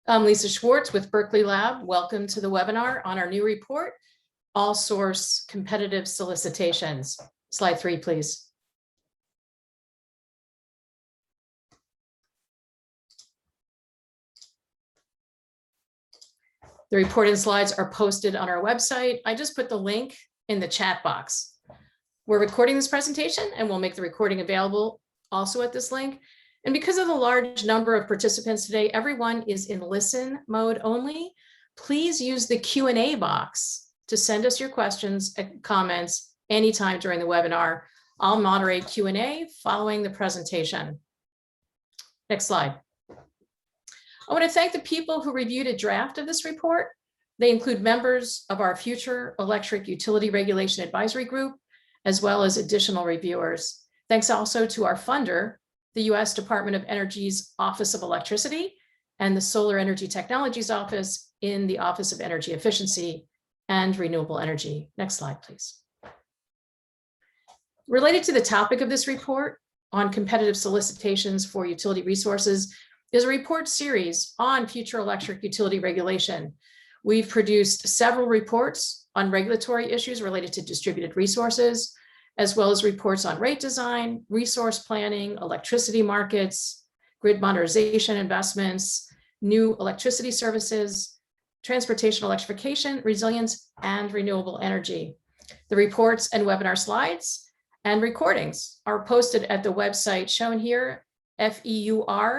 I'm Lisa Schwartz with Berkeley Lab. Welcome to the webinar on our new report, All Source Competitive Solicitations. Slide 3, please. The report and slides are posted on our website. I just put the link in the chat box. We're recording this presentation and we'll make the recording available also at this link. And because of the large number of participants today, everyone is in listen mode only. Please use the Q&A box to send us your questions and comments anytime during the webinar. I'll moderate Q&A following the presentation. Next slide. I want to thank the people who reviewed a draft of this report. They include members of our future electric utility regulation advisory group, as well as additional reviewers. Thanks also to our funder, the U.S. Department of Energy's Office of Electricity and the Solar Energy Technologies Office in the Office of Energy Efficiency and Renewable Energy. Next slide, please. Related to the topic of this report on competitive solicitations for utility resources is a report series on future electric utility regulation. We've produced several reports on regulatory issues related to distributed resources, as well as reports on rate design, resource planning, electricity markets, grid modernization investments, new electricity services, transportation electrification, resilience, and renewable energy. The reports and webinar slides and recordings are posted at the website shown here, feur.lbl.gov.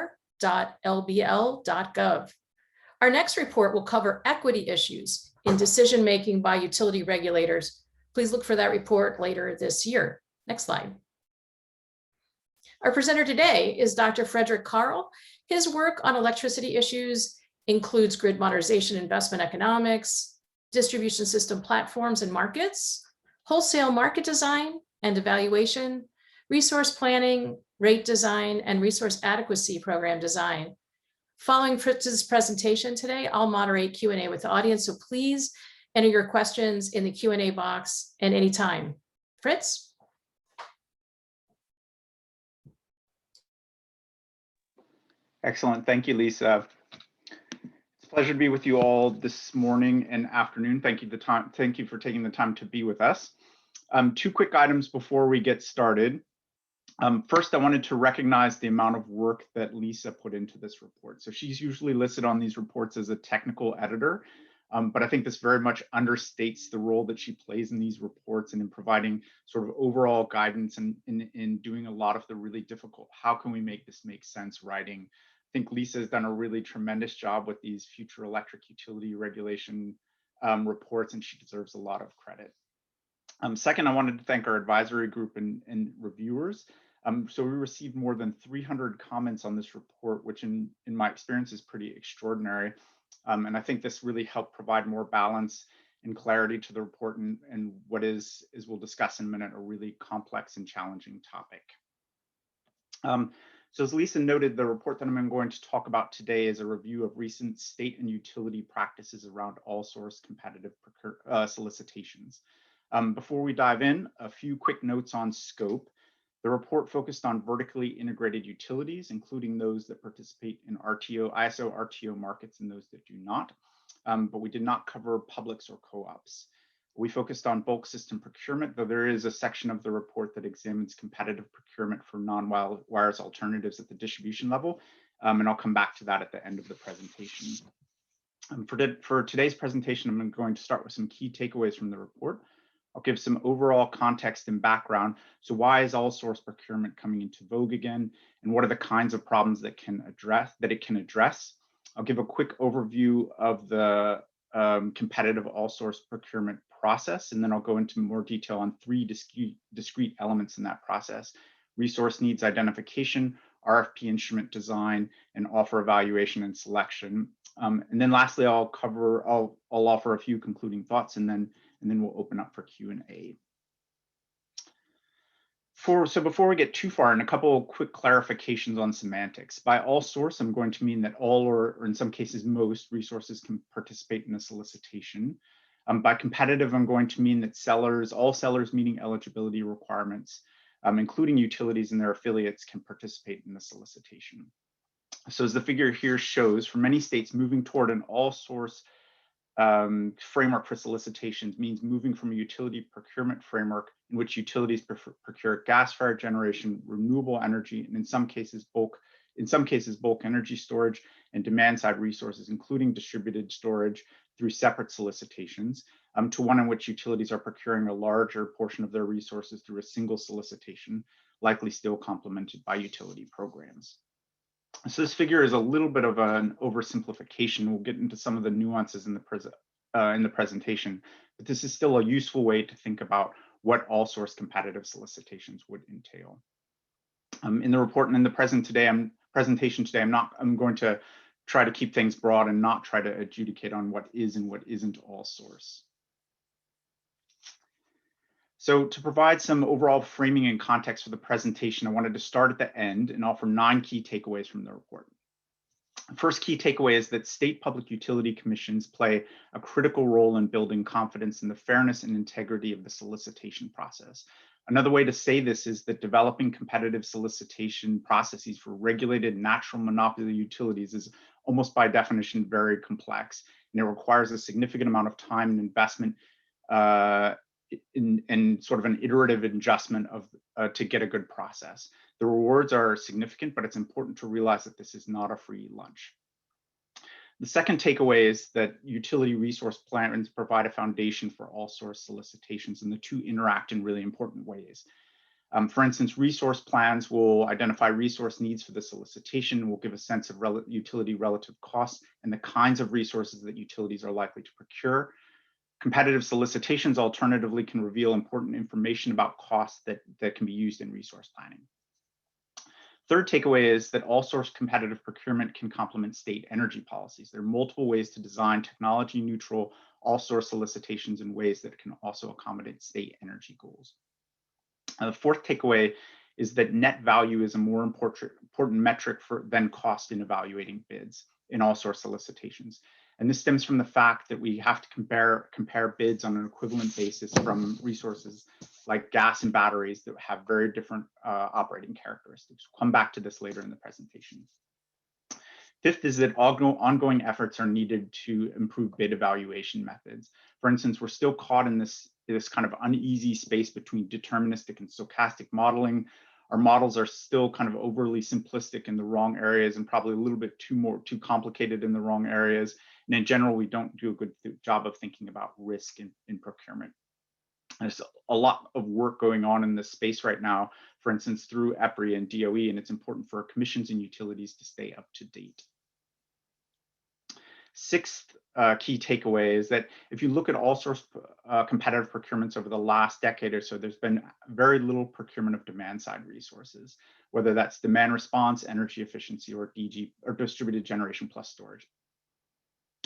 Our next report will cover equity issues in decision-making by utility regulators. Please look for that report later this year. Next slide. Our presenter today is Dr. Frederick Carl. His work on electricity issues includes grid modernization, investment economics, distribution system platforms and markets, wholesale market design and evaluation, resource planning, rate design, and resource adequacy program design. Following Fritz's presentation today, I'll moderate Q&A with the audience, so please enter your questions in the Q&A box at any time. Fritz? Excellent. Thank you, Lisa. It's a pleasure to be with you all this morning and afternoon. Thank you for taking the time to be with us. Two quick items before we get started. First, I wanted to recognize the amount of work that Lisa put into this report. So she's usually listed on these reports as a technical editor, but I think this very much understates the role that she plays in these reports and in providing sort of overall guidance and in doing a lot of the really difficult, how can we make this make sense writing. I think Lisa has done a really tremendous job with these future electric utility regulation reports, and she deserves a lot of credit. Second, I wanted to thank our advisory group and reviewers. So we received more than 300 comments on this report, which in my experience is pretty extraordinary. And I think this really helped provide more balance and clarity to the report and what is, as we'll discuss in a minute, a really complex and challenging topic. So as Lisa noted, the report that I'm going to talk about today is a review of recent state and utility practices around all source competitive solicitations. Before we dive in, a few quick notes on scope. The report focused on vertically integrated utilities, including those that participate in ISO RTO markets and those that do not, but we did not cover publics or co-ops. We focused on bulk system procurement, though there is a section of the report that examines competitive procurement for non-wires alternatives at the distribution level, and I'll come back to that at the end of the presentation. For today's presentation, I'm going to start with some key takeaways from the report. I'll give some overall context and background. So why is all source procurement coming into vogue again? And what are the kinds of problems that it can address? I'll give a quick overview of the competitive all source procurement process, and then I'll go into more detail on three discrete elements in that process: resource needs identification, RFP instrument design, and offer evaluation and selection. And then lastly, I'll offer a few concluding thoughts, and then we'll open up for Q&A. So before we get too far, and a couple of quick clarifications on semantics. By all source, I'm going to mean that all or in some cases most resources can participate in a solicitation. By competitive, I'm going to mean that all sellers meeting eligibility requirements, including utilities and their affiliates, can participate in the solicitation. So as the figure here shows, for many states, moving toward an all-source framework for solicitations means moving from a utility procurement framework in which utilities procure gas-fired generation, renewable energy, and in some cases bulk energy storage and demand-side resources, including distributed storage through separate solicitations, to one in which utilities are procuring a larger portion of their resources through a single solicitation, likely still complemented by utility programs. So this figure is a little bit of an oversimplification. We'll get into some of the nuances in the presentation, but this is still a useful way to think about what all-source competitive solicitations would entail. In the report and in the presentation today, I'm going to try to keep things broad and not try to adjudicate on what is and what isn't all-source. So to provide some overall framing and context for the presentation, I wanted to start at the end and offer 9 key takeaways from the report. First key takeaway is that state public utility commissions play a critical role in building confidence in the fairness and integrity of the solicitation process. Another way to say this is that developing competitive solicitation processes for regulated natural monopoly utilities is almost by definition very complex, and it requires a significant amount of time and investment in sort of an iterative adjustment of to get a good process. The rewards are significant, but it's important to realize that this is not a free lunch. The second takeaway is that utility resource plans provide a foundation for all source solicitations, and the two interact in really important ways. For instance, resource plans will identify resource needs for the solicitation, will give a sense of utility relative costs and the kinds of resources that utilities are likely to procure. Competitive solicitations alternatively can reveal important information about costs that can be used in resource planning. Third takeaway is that all source competitive procurement can complement state energy policies. There are multiple ways to design technology neutral all source solicitations in ways that can also accommodate state energy goals. The fourth takeaway is that net value is a more important metric than cost in evaluating bids in all source solicitations. And this stems from the fact that we have to compare bids on an equivalent basis from resources like gas and batteries that have very different operating characteristics. We'll come back to this later in the presentation. Fifth is that ongoing efforts are needed to improve bid evaluation methods. For instance, we're still caught in this kind of uneasy space between deterministic and stochastic modeling. Our models are still kind of overly simplistic in the wrong areas and probably a little bit too complicated in the wrong areas. And in general, we don't do a good job of thinking about risk in procurement. There's a lot of work going on in this space right now, for instance, through EPRI and DOE, and it's important for commissions and utilities to stay up to date. Sixth key takeaway is that if you look at all source competitive procurements over the last decade or so, there's been very little procurement of demand side resources, whether that's demand response, energy efficiency, or DG or distributed generation plus storage.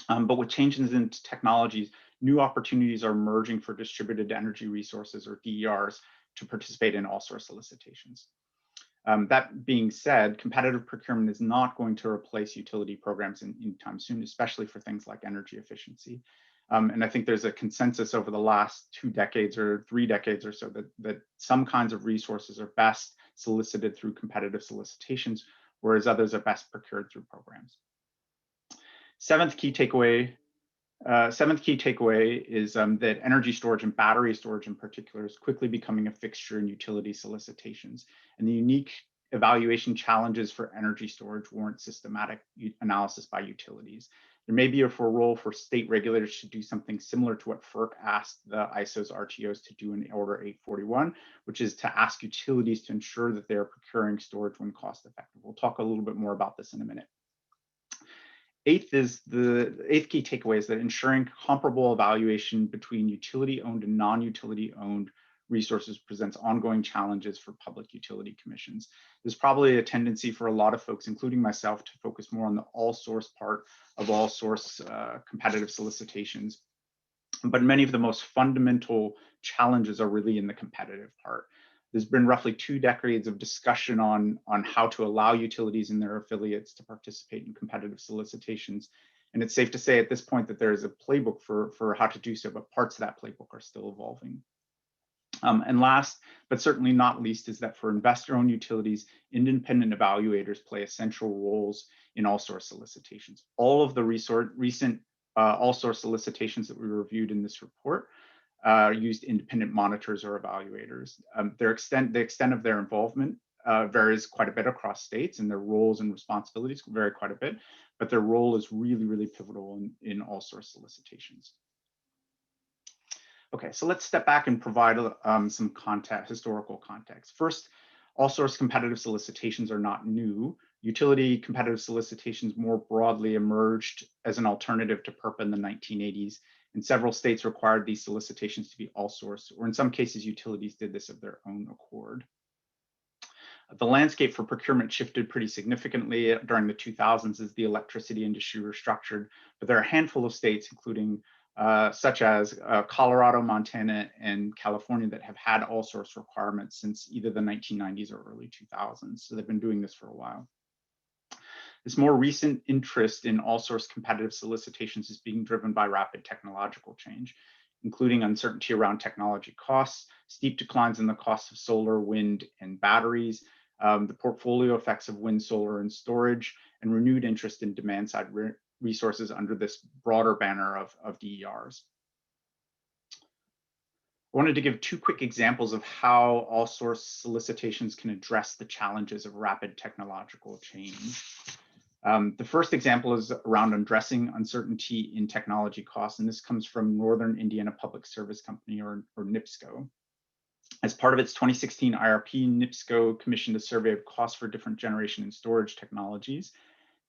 But with changes in technologies, new opportunities are emerging for distributed energy resources or DERs to participate in all source solicitations. That being said, competitive procurement is not going to replace utility programs anytime soon, especially for things like energy efficiency. And I think there's a consensus over the last 2 decades or 3 decades or so that some kinds of resources are best solicited through competitive solicitations, whereas others are best procured through programs. Seventh key takeaway is that energy storage and battery storage in particular is quickly becoming a fixture in utility solicitations. And the unique evaluation challenges for energy storage warrant systematic analysis by utilities. There may be a role for state regulators to do something similar to what FERC asked the ISO's RTOs to do in Order 841, which is to ask utilities to ensure that they are procuring storage when cost effective. We'll talk a little bit more about this in a minute. Eighth key takeaway is that ensuring comparable evaluation between utility-owned and non-utility-owned resources presents ongoing challenges for public utility commissions. There's probably a tendency for a lot of folks, including myself, to focus more on the all-source part of all-source competitive solicitations. But many of the most fundamental challenges are really in the competitive part. There's been roughly 2 decades of discussion on how to allow utilities and their affiliates to participate in competitive solicitations. And it's safe to say at this point that there is a playbook for how to do so, but parts of that playbook are still evolving. And last, but certainly not least, is that for investor-owned utilities, independent evaluators play essential roles in all source solicitations. All of the recent all source solicitations that we reviewed in this report used independent monitors or evaluators. The extent of their involvement varies quite a bit across states, and their roles and responsibilities vary quite a bit, but their role is really, really pivotal in all source solicitations. Okay, so let's step back and provide some historical context. First, all source competitive solicitations are not new. Utility competitive solicitations more broadly emerged as an alternative to PURPA in the 1980s, and several states required these solicitations to be all source, or in some cases, utilities did this of their own accord. The landscape for procurement shifted pretty significantly during the 2000s as the electricity industry restructured, but there are a handful of states, including such as Colorado, Montana, and California, that have had all source requirements since either the 1990s or early 2000s. So they've been doing this for a while. This more recent interest in all source competitive solicitations is being driven by rapid technological change, including uncertainty around technology costs, steep declines in the cost of solar, wind, and batteries, the portfolio effects of wind, solar, and storage, and renewed interest in demand-side resources under this broader banner of DERs. I wanted to give two quick examples of how all source solicitations can address the challenges of rapid technological change. The first example is around addressing uncertainty in technology costs, and this comes from Northern Indiana Public Service Company, or NIPSCO. As part of its 2016 IRP, NIPSCO commissioned a survey of costs for different generation and storage technologies.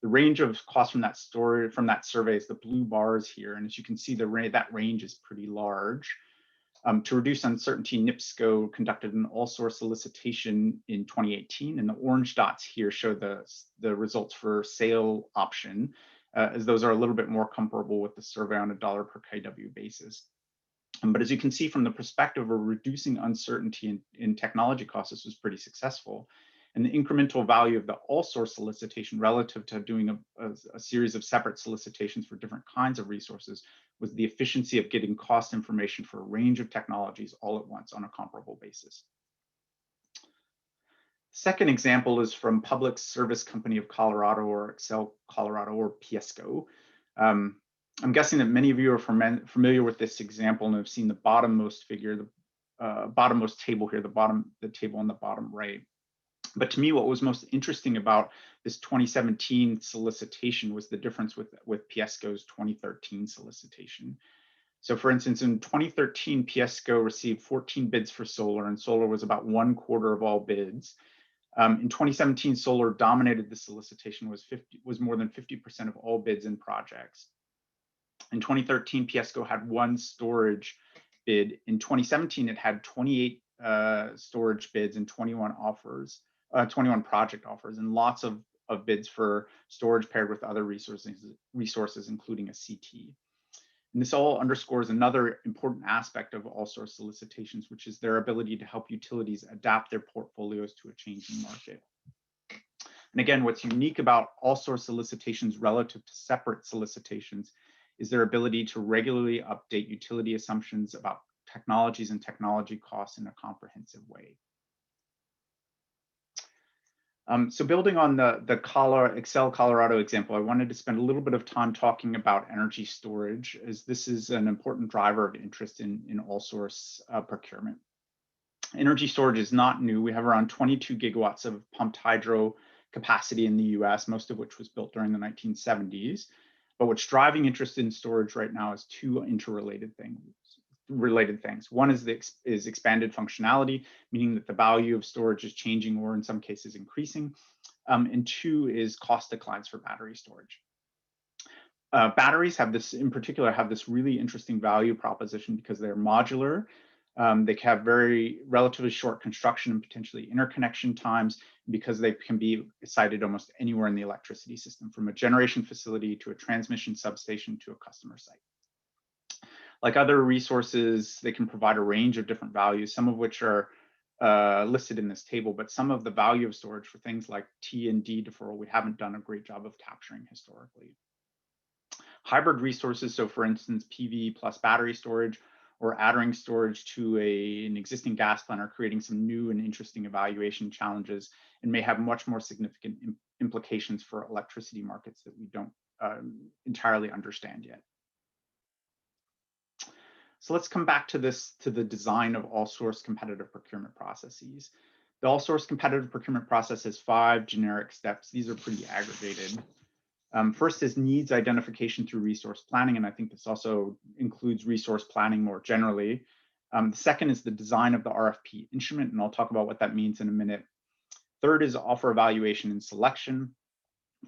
The range of costs from that survey is the blue bars here, and as you can see, that range is pretty large. To reduce uncertainty, NIPSCO conducted an all-source solicitation in 2018, and the orange dots here show the results for sale option, as those are a little bit more comparable with the survey on a $ per kW basis. But as you can see from the perspective of reducing uncertainty in technology costs, this was pretty successful. And the incremental value of the all-source solicitation relative to doing a series of separate solicitations for different kinds of resources was the efficiency of getting cost information for a range of technologies all at once on a comparable basis. Second example is from Public Service Company of Colorado, or Excel Colorado, or PSCO. I'm guessing that many of you are familiar with this example and have seen the bottommost figure, the bottommost table here, the table on the bottom right. But to me, what was most interesting about this 2017 solicitation was the difference with PSCO's 2013 solicitation. So for instance, in 2013, PSCO received 14 bids for solar, and solar was about 1/4 of all bids. In 2017, solar dominated the solicitation, was more than 50% of all bids and projects. In 2013, PSCO had 1 storage bid. In 2017, it had 28 storage bids and 21 project offers, and lots of bids for storage paired with other resources, including a CT. And this all underscores another important aspect of all source solicitations, which is their ability to help utilities adapt their portfolios to a changing market. And again, what's unique about all source solicitations relative to separate solicitations is their ability to regularly update utility assumptions about technologies and technology costs in a comprehensive way. So building on the Excel Colorado example, I wanted to spend a little bit of time talking about energy storage, as this is an important driver of interest in all source procurement. Energy storage is not new. We have around 22 gigawatts of pumped hydro capacity in the US, most of which was built during the 1970s. But what's driving interest in storage right now is two interrelated things. One is expanded functionality, meaning that the value of storage is changing or in some cases increasing. And two is cost declines for battery storage. Batteries in particular have this really interesting value proposition because they're modular. They have very relatively short construction and potentially interconnection times, because they can be sited almost anywhere in the electricity system, from a generation facility to a transmission substation to a customer site. Like other resources, they can provide a range of different values, some of which are listed in this table, but some of the value of storage for things like T&D deferral, we haven't done a great job of capturing historically. Hybrid resources, so for instance, PV plus battery storage, or adding storage to an existing gas plant are creating some new and interesting evaluation challenges and may have much more significant implications for electricity markets that we don't entirely understand yet. So let's come back to the design of all source competitive procurement processes. The all source competitive procurement process has 5 generic steps. These are pretty aggregated. First is needs identification through resource planning, and I think this also includes resource planning more generally. The second is the design of the RFP instrument, and I'll talk about what that means in a minute. Third is offer evaluation and selection.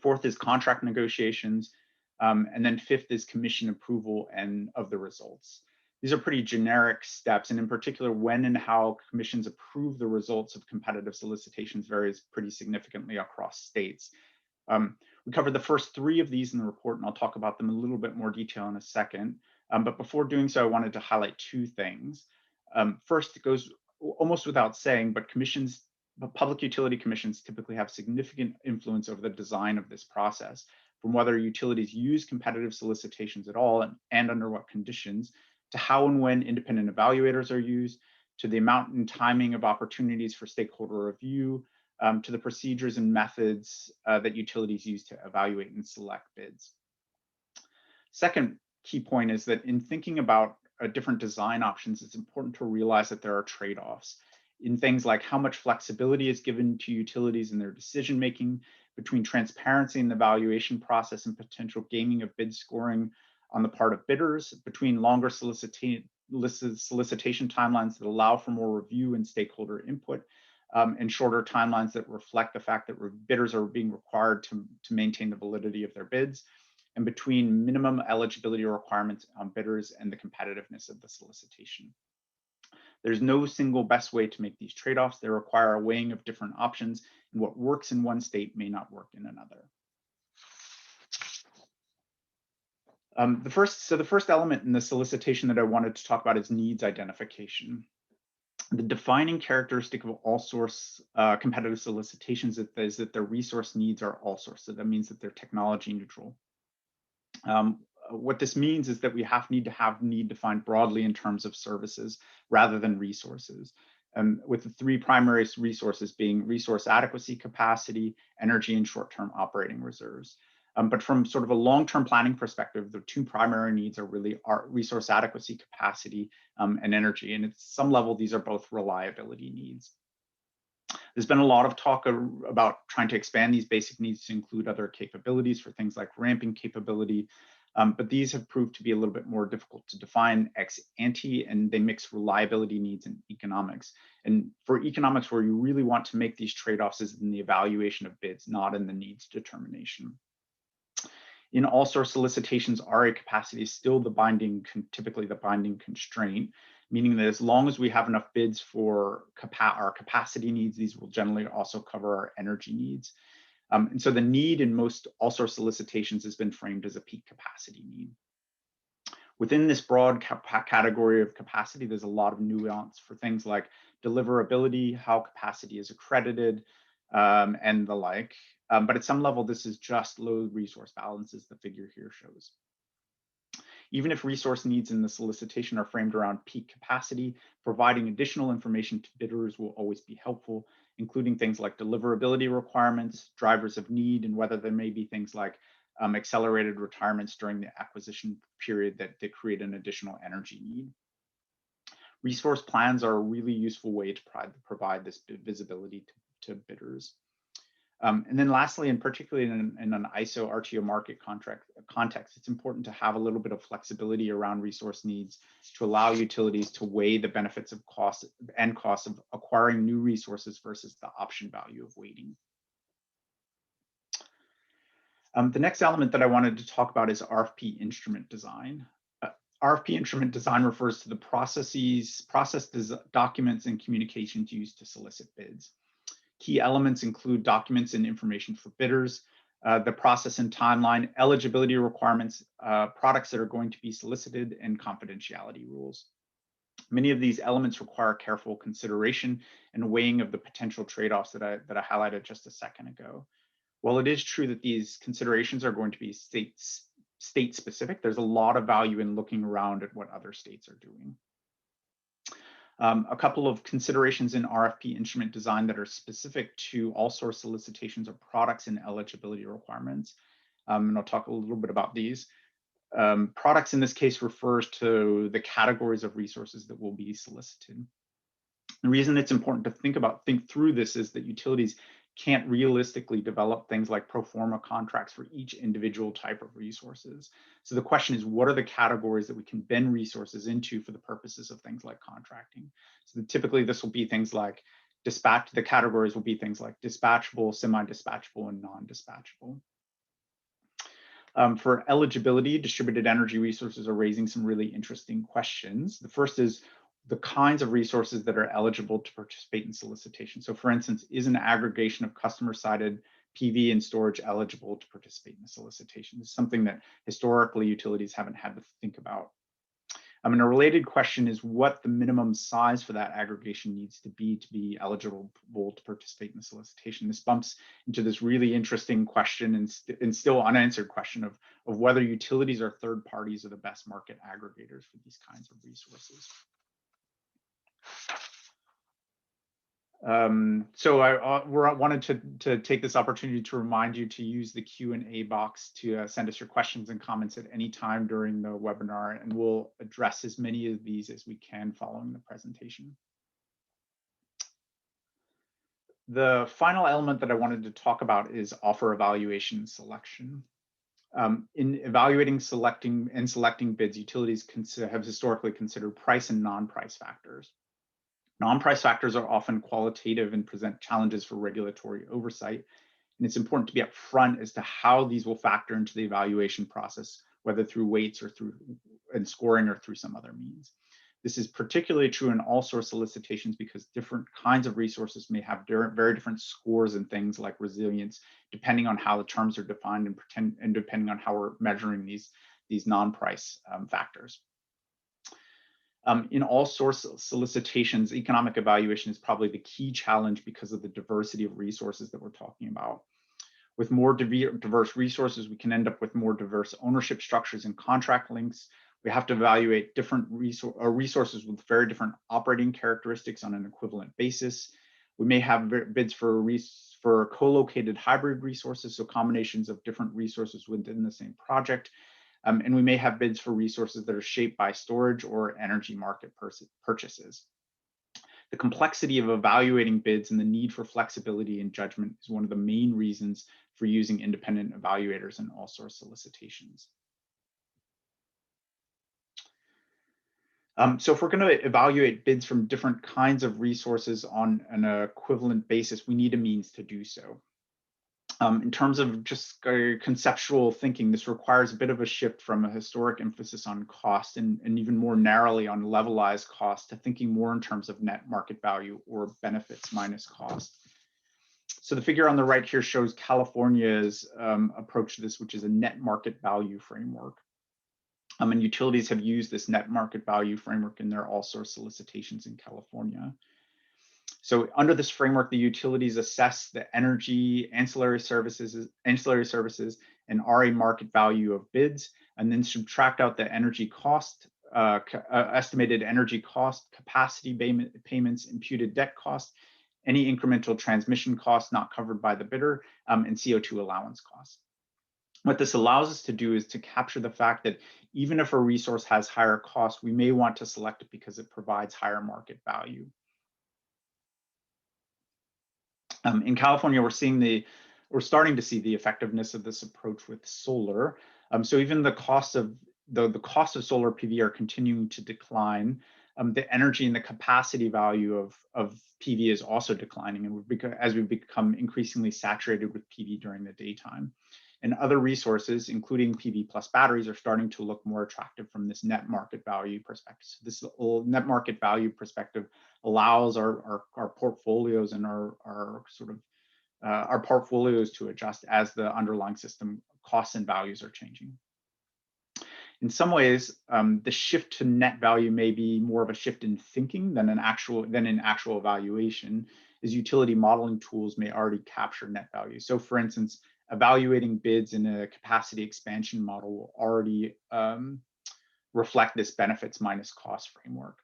Fourth is contract negotiations. And then fifth is commission approval and of the results. These are pretty generic steps, and in particular, when and how commissions approve the results of competitive solicitations varies pretty significantly across states. We covered the first 3 of these in the report, and I'll talk about them in a little bit more detail in a second. But before doing so, I wanted to highlight 2 things. First, it goes almost without saying, but public utility commissions typically have significant influence over the design of this process, from whether utilities use competitive solicitations at all and under what conditions, to how and when independent evaluators are used, to the amount and timing of opportunities for stakeholder review, to the procedures and methods that utilities use to evaluate and select bids. Second key point is that in thinking about different design options, it's important to realize that there are trade-offs in things like how much flexibility is given to utilities in their decision-making, between transparency in the evaluation process and potential gaming of bid scoring on the part of bidders, between longer solicitation timelines that allow for more review and stakeholder input, and shorter timelines that reflect the fact that bidders are being required to maintain the validity of their bids, and between minimum eligibility requirements on bidders and the competitiveness of the solicitation. There's no single best way to make these trade-offs. They require a weighing of different options, and what works in one state may not work in another. The first element in the solicitation that I wanted to talk about is needs identification. The defining characteristic of all source competitive solicitations is that their resource needs are all source. So that means that they're technology neutral. What this means is that we need to have need defined broadly in terms of services rather than resources. With the 3 primary resources being resource adequacy, capacity, energy, and short-term operating reserves. But from sort of a long-term planning perspective, the 2 primary needs are really resource adequacy, capacity, and energy. And at some level, these are both reliability needs. There's been a lot of talk about trying to expand these basic needs to include other capabilities for things like ramping capability. But these have proved to be a little bit more difficult to define ex ante, and they mix reliability needs and economics. And for economics, where you really want to make these trade-offs is in the evaluation of bids, not in the needs determination. In all source solicitations, RA capacity is still typically the binding constraint, meaning that as long as we have enough bids for our capacity needs, these will generally also cover our energy needs. And so the need in most all source solicitations has been framed as a peak capacity need. Within this broad category of capacity, there's a lot of nuance for things like deliverability, how capacity is accredited, and the like. But at some level, this is just load resource balance, as the figure here shows. Even if resource needs in the solicitation are framed around peak capacity, providing additional information to bidders will always be helpful, including things like deliverability requirements, drivers of need, and whether there may be things like accelerated retirements during the acquisition period that create an additional energy need. Resource plans are a really useful way to provide this visibility to bidders. And then lastly, and particularly in an ISO RTO market context, it's important to have a little bit of flexibility around resource needs to allow utilities to weigh the benefits of costs of acquiring new resources versus the option value of waiting. The next element that I wanted to talk about is RFP Instrument Design. RFP Instrument Design refers to the documents, and communications used to solicit bids. Key elements include documents and information for bidders, the process and timeline, eligibility requirements, products that are going to be solicited, and confidentiality rules. Many of these elements require careful consideration and weighing of the potential trade-offs that I highlighted just a second ago. While it is true that these considerations are going to be state-specific, there's a lot of value in looking around at what other states are doing. A couple of considerations in RFP instrument design that are specific to all source solicitations are products and eligibility requirements. And I'll talk a little bit about these. Products in this case refers to the categories of resources that will be solicited. The reason it's important to think through this is that utilities can't realistically develop things like pro forma contracts for each individual type of resources. So the question is, what are the categories that we can bend resources into for the purposes of things like contracting? So typically this will be things like the categories will be things like dispatchable, semi-dispatchable, and non-dispatchable. For eligibility, distributed energy resources are raising some really interesting questions. The first is the kinds of resources that are eligible to participate in solicitation. So for instance, is an aggregation of customer-sided PV and storage eligible to participate in the solicitation? This is something that historically utilities haven't had to think about. And a related question is what the minimum size for that aggregation needs to be eligible to participate in the solicitation. This bumps into this really interesting question and still unanswered question of whether utilities or third parties are the best market aggregators for these kinds of resources. So I wanted to take this opportunity to remind you to use the Q&A box to send us your questions and comments at any time during the webinar, and we'll address as many of these as we can following the presentation. The final element that I wanted to talk about is offer evaluation selection. In evaluating, selecting bids, utilities have historically considered price and non-price factors. Non-price factors are often qualitative and present challenges for regulatory oversight. And it's important to be upfront as to how these will factor into the evaluation process, whether through weights or through scoring or through some other means. This is particularly true in all source solicitations because different kinds of resources may have very different scores and things like resilience, depending on how the terms are defined and depending on how we're measuring these non-price factors. In all source solicitations, economic evaluation is probably the key challenge because of the diversity of resources that we're talking about. With more diverse resources, we can end up with more diverse ownership structures and contract links. We have to evaluate different resources with very different operating characteristics on an equivalent basis. We may have bids for co-located hybrid resources, so combinations of different resources within the same project. And we may have bids for resources that are shaped by storage or energy market purchases. The complexity of evaluating bids and the need for flexibility and judgment is one of the main reasons for using independent evaluators in all source solicitations. So if we're going to evaluate bids from different kinds of resources on an equivalent basis, we need a means to do so. In terms of just conceptual thinking, this requires a bit of a shift from a historic emphasis on cost and even more narrowly on levelized cost to thinking more in terms of net market value or benefits minus cost. So the figure on the right here shows California's approach to this, which is a net market value framework. And utilities have used this net market value framework in their all source solicitations in California. So under this framework, the utilities assess the energy, ancillary services, and RA market value of bids, and then subtract out the energy cost, estimated energy cost, capacity payments, imputed debt cost, any incremental transmission costs not covered by the bidder, and CO2 allowance costs. What this allows us to do is to capture the fact that even if a resource has higher cost, we may want to select it because it provides higher market value. In California, we're starting to see the effectiveness of this approach with solar. So even the cost of solar PV are continuing to decline. The energy and the capacity value of PV is also declining, and as we become increasingly saturated with PV during the daytime. And other resources, including PV plus batteries, are starting to look more attractive from this net market value perspective. So this net market value perspective allows our portfolios and our portfolios to adjust as the underlying system costs and values are changing. In some ways, the shift to net value may be more of a shift in thinking than in actual evaluation, as utility modeling tools may already capture net value. So for instance, evaluating bids in a capacity expansion model will already reflect this benefits minus cost framework.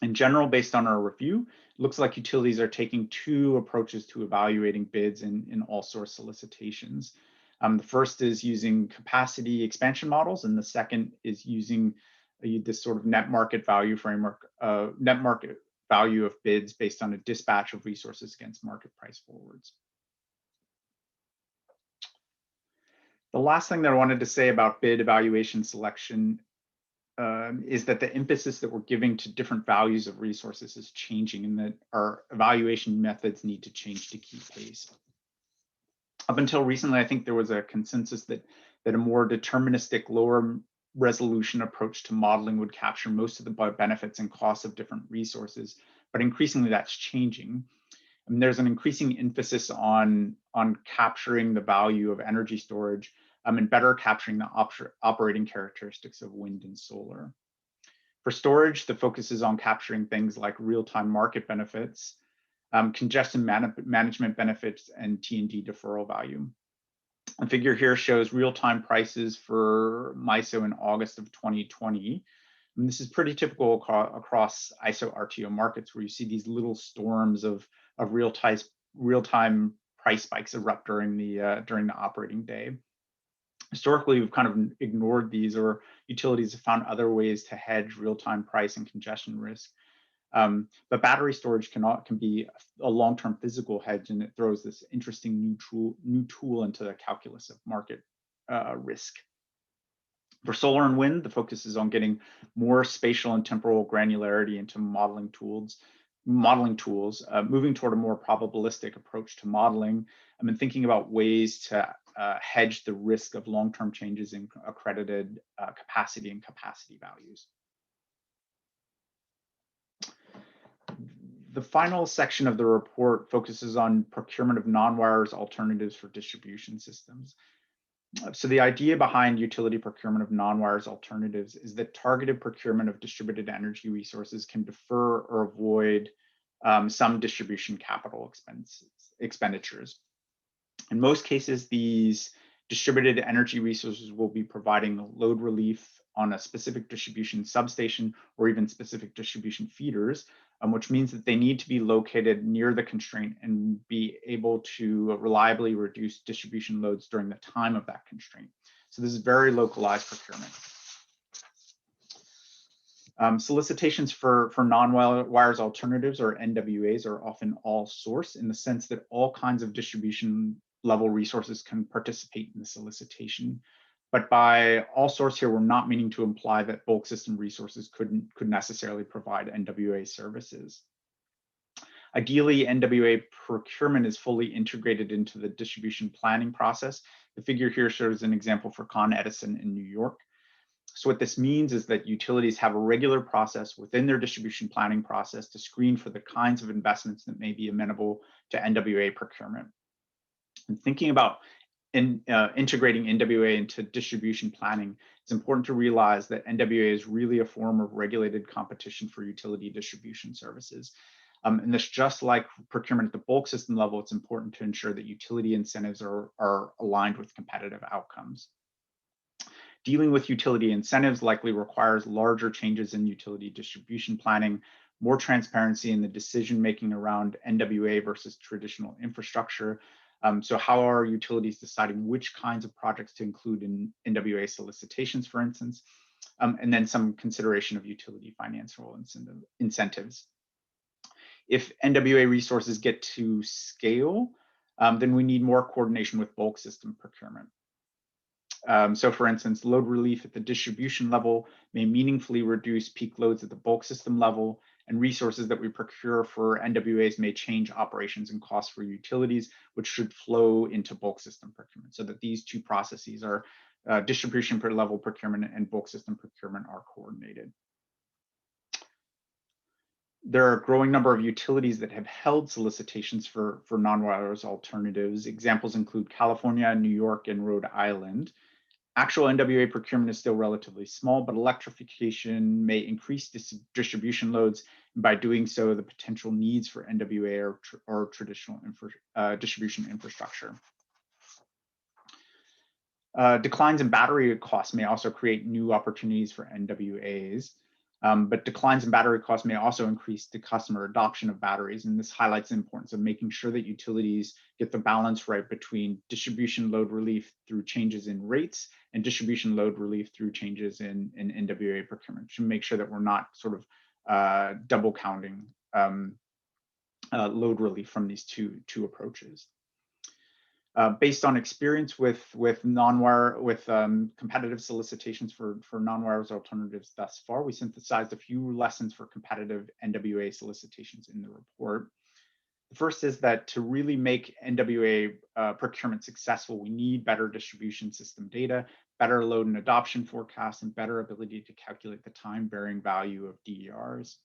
In general, based on our review, it looks like utilities are taking two approaches to evaluating bids in all source solicitations. The first is using capacity expansion models, and the second is using this sort of net market value framework, net market value of bids based on a dispatch of resources against market price forwards. The last thing that I wanted to say about bid evaluation selection is that the emphasis that we're giving to different values of resources is changing, and that our evaluation methods need to change to keep pace. Up until recently, I think there was a consensus that a more deterministic, lower resolution approach to modeling would capture most of the benefits and costs of different resources, but increasingly that's changing. And there's an increasing emphasis on capturing the value of energy storage and better capturing the operating characteristics of wind and solar. For storage, the focus is on capturing things like real-time market benefits, congestion management benefits, and T&D deferral value. The figure here shows real-time prices for MISO in August of 2020. And this is pretty typical across ISO RTO markets, where you see these little storms of real-time price spikes erupt during the operating day. Historically, we've kind of ignored these, or utilities have found other ways to hedge real-time price and congestion risk. But battery storage can be a long-term physical hedge, and it throws this interesting new tool into the calculus of market risk. For solar and wind, the focus is on getting more spatial and temporal granularity into modeling tools, moving toward a more probabilistic approach to modeling, and thinking about ways to hedge the risk of long-term changes in accredited capacity and capacity values. The final section of the report focuses on procurement of non-wires alternatives for distribution systems. So the idea behind utility procurement of non-wires alternatives is that targeted procurement of distributed energy resources can defer or avoid some distribution capital expenditures. In most cases, these distributed energy resources will be providing load relief on a specific distribution substation or even specific distribution feeders, which means that they need to be located near the constraint and be able to reliably reduce distribution loads during the time of that constraint. So this is very localized procurement. Solicitations for non-wires alternatives, or NWAs, are often all source, in the sense that all kinds of distribution level resources can participate in the solicitation. But by all source here, we're not meaning to imply that bulk system resources could necessarily provide NWA services. Ideally, NWA procurement is fully integrated into the distribution planning process. The figure here shows an example for Con Edison in New York. So what this means is that utilities have a regular process within their distribution planning process to screen for the kinds of investments that may be amenable to NWA procurement. And thinking about integrating NWA into distribution planning, it's important to realize that NWA is really a form of regulated competition for utility distribution services. And this, just like procurement at the bulk system level, it's important to ensure that utility incentives are aligned with competitive outcomes. Dealing with utility incentives likely requires larger changes in utility distribution planning, more transparency in the decision-making around NWA versus traditional infrastructure. So how are utilities deciding which kinds of projects to include in NWA solicitations, for instance, and then some consideration of utility financial incentives. If NWA resources get to scale, then we need more coordination with bulk system procurement. So for instance, load relief at the distribution level may meaningfully reduce peak loads at the bulk system level, and resources that we procure for NWAs may change operations and costs for utilities, which should flow into bulk system procurement, so that these two processes are distribution per level procurement and bulk system procurement are coordinated. There are a growing number of utilities that have held solicitations for non-wires alternatives. Examples include California, New York, and Rhode Island. Actual NWA procurement is still relatively small, but electrification may increase distribution loads, and by doing so, the potential needs for NWA or traditional distribution infrastructure. Declines in battery costs may also create new opportunities for NWAs. But declines in battery costs may also increase the customer adoption of batteries. And this highlights the importance of making sure that utilities get the balance right between distribution load relief through changes in rates and distribution load relief through changes in NWA procurement, to make sure that we're not sort of double counting load relief from these two approaches. Based on experience with competitive solicitations for Nonwires Alternatives thus far, we synthesized a few lessons for competitive NWA solicitations in the report. The first is that to really make NWA procurement successful, we need better distribution system data, better load and adoption forecasts, and better ability to calculate the time-varying value of DERs.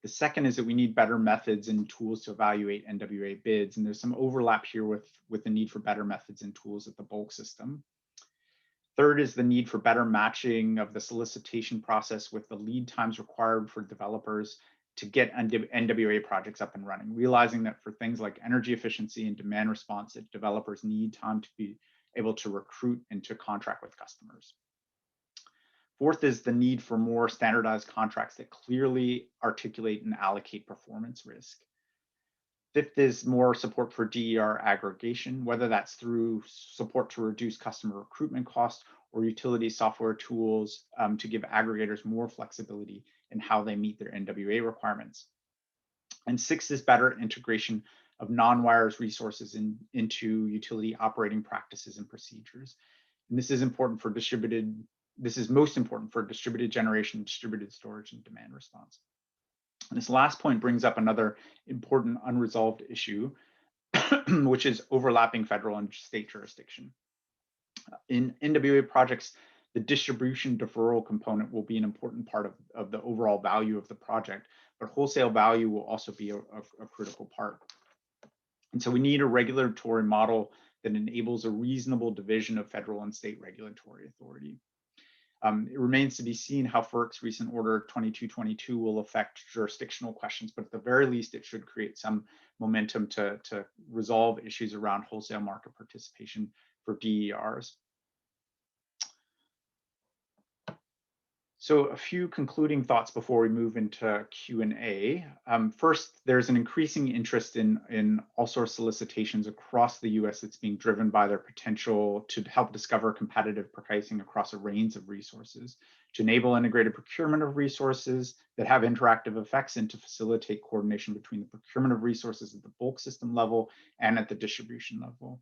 The second is that we need better methods and tools to evaluate NWA bids. And there's some overlap here with the need for better methods and tools at the bulk system. Third is the need for better matching of the solicitation process with the lead times required for developers to get NWA projects up and running, realizing that for things like energy efficiency and demand response, that developers need time to be able to recruit and to contract with customers. Fourth is the need for more standardized contracts that clearly articulate and allocate performance risk. Fifth is more support for DER aggregation, whether that's through support to reduce customer recruitment costs or utility software tools to give aggregators more flexibility in how they meet their NWA requirements. And sixth is better integration of Nonwires resources into utility operating practices and procedures. And this is important for distributed. This is most important for distributed generation, distributed storage, and demand response. And this last point brings up another important unresolved issue, which is overlapping federal and state jurisdiction. In NWA projects, the distribution deferral component will be an important part of the overall value of the project, but wholesale value will also be a critical part. And so we need a regulatory model that enables a reasonable division of federal and state regulatory authority. It remains to be seen how FERC's recent order 2222 will affect jurisdictional questions, but at the very least, it should create some momentum to resolve issues around wholesale market participation for DERs. So a few concluding thoughts before we move into Q&A. First, there's an increasing interest in all-source solicitations across the US that's being driven by their potential to help discover competitive pricing across a range of resources, to enable integrated procurement of resources that have interactive effects, and to facilitate coordination between the procurement of resources at the bulk system level and at the distribution level.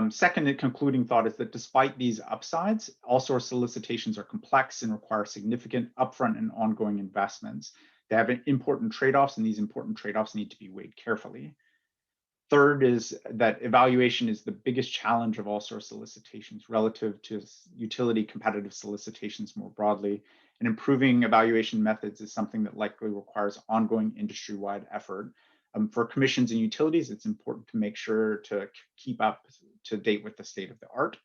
Second and concluding thought is that despite these upsides, all-source solicitations are complex and require significant upfront and ongoing investments. They have important trade-offs, and these important trade-offs need to be weighed carefully. Third is that evaluation is the biggest challenge of all-source solicitations relative to utility competitive solicitations more broadly, and improving evaluation methods is something that likely requires ongoing industry-wide effort. For commissions and utilities, it's important to make sure to keep up to date with the state of the art.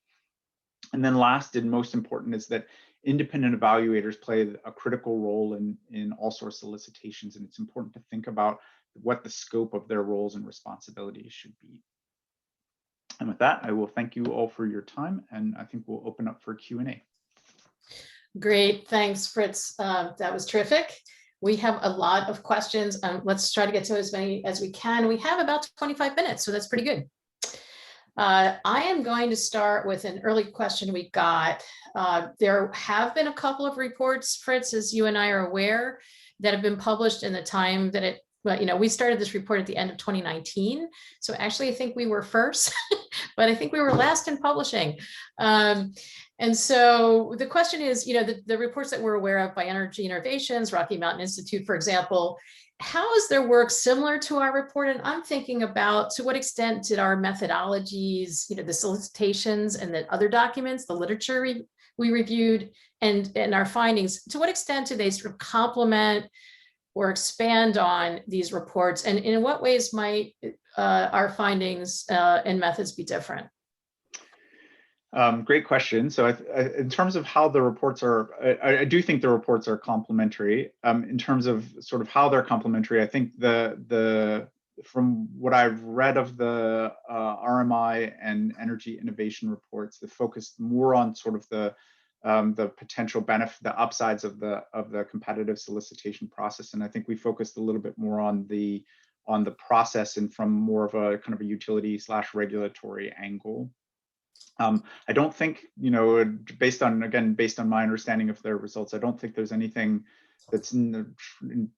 And then last and most important is that independent evaluators play a critical role in all source solicitations, and it's important to think about what the scope of their roles and responsibilities should be. And with that, I will thank you all for your time, and I think we'll open up for Q&A. Great, thanks, Fritz. That was terrific. We have a lot of questions. Let's try to get to as many as we can. We have about 25 minutes, so that's pretty good. I am going to start with an early question we got. There have been a couple of reports, Fritz, as you and I are aware, that have been published in the time that it, well, you know, we started this report at the end of 2019. So actually, I think we were first, but I think we were last in publishing. And so the question is, you know, the reports that we're aware of by Energy Innovations, Rocky Mountain Institute, for example, how is their work similar to our report? And I'm thinking about, to what extent did our methodologies, you know, the solicitations and the other documents, the literature we reviewed, and our findings, to what extent do they sort of complement or expand on these reports? And in what ways might our findings and methods be different? Great question. So in terms of how the reports are, I do think the reports are complementary. In terms of sort of how they're complementary, I think from what I've read of the RMI and energy innovation reports that focus more on sort of the the potential benefit, the upsides of the competitive solicitation process. And I think we focused a little bit more on the process and from more of a kind of a utility / regulatory angle. I don't think, based on my understanding of their results, I don't think there's anything that's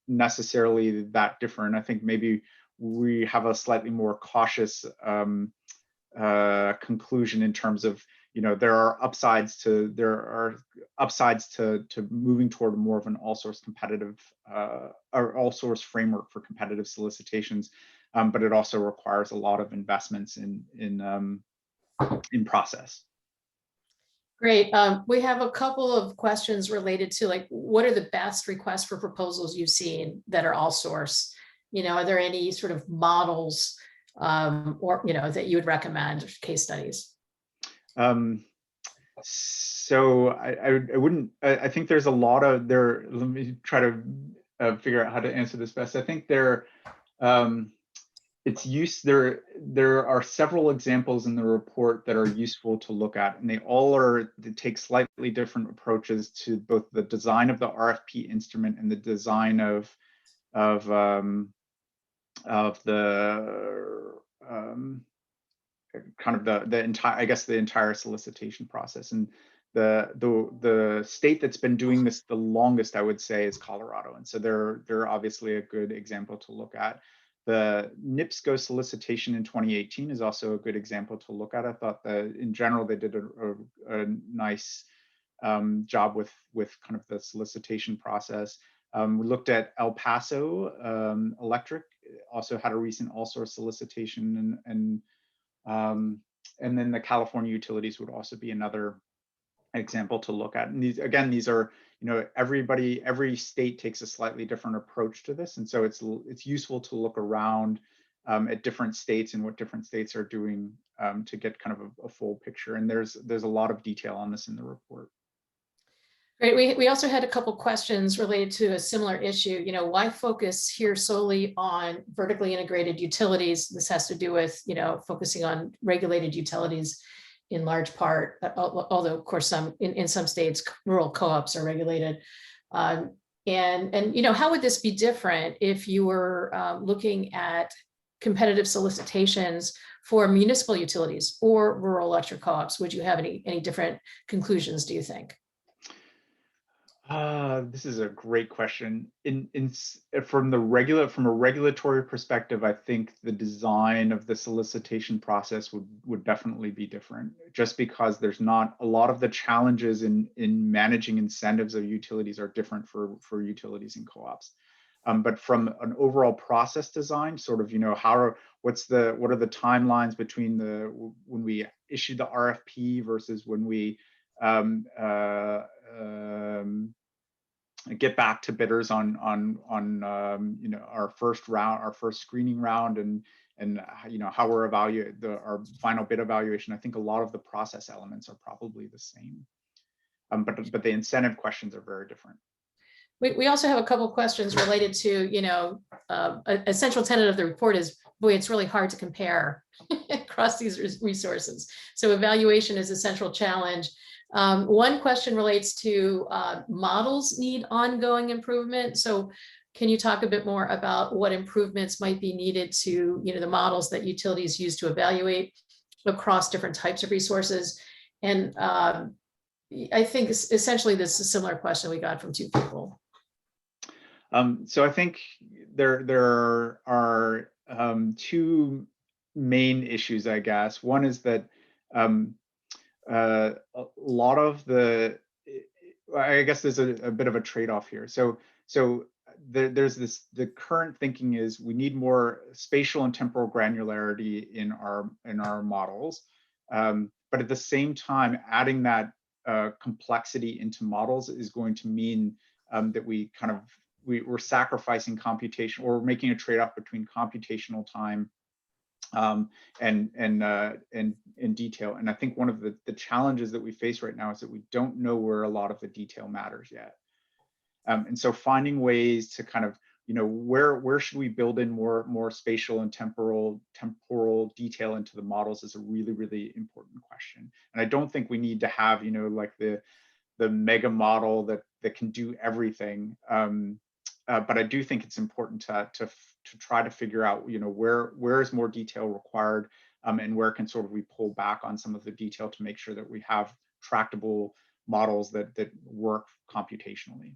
necessarily that different. I think maybe we have a slightly more cautious conclusion in terms of, there are upsides to moving toward more of an all-source competitive or all-source framework for competitive solicitations, but it also requires a lot of investments in process. Great. We have a couple of questions related to, like, what are the best requests for proposals you've seen that are all source? Are there any sort of models or that you would recommend, case studies? So I wouldn't. I think there's a lot of there. Let me try to figure out how to answer this best. I think there are several examples in the report that are useful to look at, and they take slightly different approaches to both the design of the RFP instrument and the design of the kind of the entire solicitation process. And the state that's been doing this the longest, I would say, is Colorado, and so they're obviously a good example to look at. The NIPSCO solicitation in 2018 is also a good example to look at. I thought that in general they did a nice job with kind of the solicitation process. We looked at El Paso Electric, also had a recent all-source solicitation, and then the California utilities would also be another example to look at. And these are, every state takes a slightly different approach to this, and so it's useful to look around at different states and what different states are doing to get kind of a full picture. And there's a lot of detail on this in the report. Great. We also had a couple questions related to a similar issue. Why focus here solely on vertically integrated utilities? This has to do with, focusing on regulated utilities in large part, although of course in some states, rural co-ops are regulated. And how would this be different if you were looking at competitive solicitations for municipal utilities or rural electric co-ops? Would you have any different conclusions, do you think? This is a great question. From a regulatory perspective, I think the design of the solicitation process would definitely be different, just because there's not a lot of the challenges in managing incentives of utilities are different for utilities and co-ops. But from an overall process design, sort of, what are the timelines between when we issue the RFP versus when we get back to bidders on our first screening round, and how we're evaluating our final bid evaluation. I think a lot of the process elements are probably the same, but the incentive questions are very different. We also have a couple questions related to, a central tenet of the report is, boy, it's really hard to compare across these resources. So evaluation is a central challenge. One question relates to models need ongoing improvement. So can you talk a bit more about what improvements might be needed to, the models that utilities use to evaluate across different types of resources? And I think essentially this is a similar question we got from two people. So I think there are two main issues, I guess. One is that a lot of I guess there's a bit of a trade-off here. So there's the current thinking is we need more spatial and temporal granularity in our models, but at the same time, adding that complexity into models is going to mean that we're sacrificing computation, or we're making a trade-off between computational time and detail. And I think one of the challenges that we face right now is that we don't know where a lot of the detail matters yet. And so finding ways to kind of, where should we build in more spatial and temporal detail into the models is a really, really important question. And I don't think we need to have, like the mega model that can do everything. But I do think it's important to try to figure out, where is more detail required, and where can sort of we pull back on some of the detail to make sure that we have tractable models that work computationally.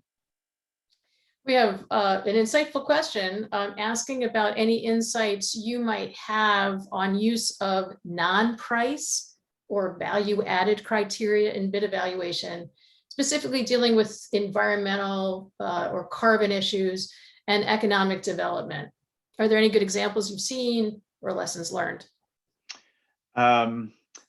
We have an insightful question asking about any insights you might have on use of non-price or value-added criteria in bid evaluation, specifically dealing with environmental or carbon issues and economic development. Are there any good examples you've seen or lessons learned?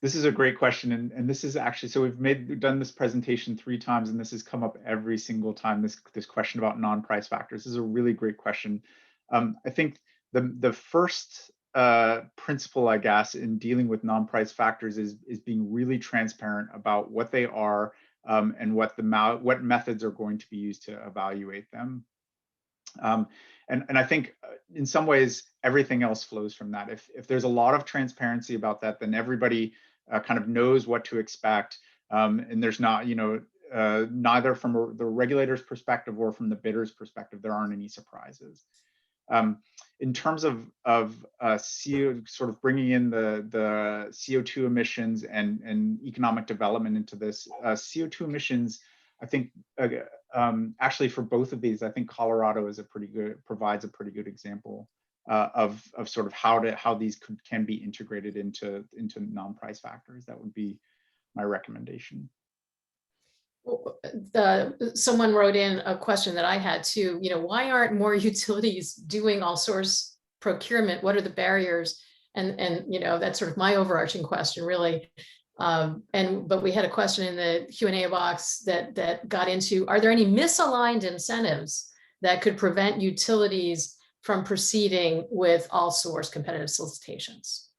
This is a great question, and this is actually, so we've done this presentation 3 times, and this has come up every single time. This question about non-price factors. This is a really great question. I think the first principle, I guess, in dealing with non-price factors is being really transparent about what they are, and what methods are going to be used to evaluate them. And I think in some ways everything else flows from that. If there's a lot of transparency about that, then everybody kind of knows what to expect, and there's not, neither from the regulator's perspective or from the bidder's perspective, there aren't any surprises. In terms of CO, sort of bringing in the CO2 emissions and economic development into this, CO2 emissions, I think actually for both of these, I think Colorado is provides a pretty good example of sort of how these can be integrated into non-price factors. That would be my recommendation. Someone wrote in a question that I had too, why aren't more utilities doing all source procurement? What are the barriers? And that's sort of my overarching question, really. But we had a question in the Q&A box that got into, are there any misaligned incentives that could prevent utilities from proceeding with all source competitive solicitations?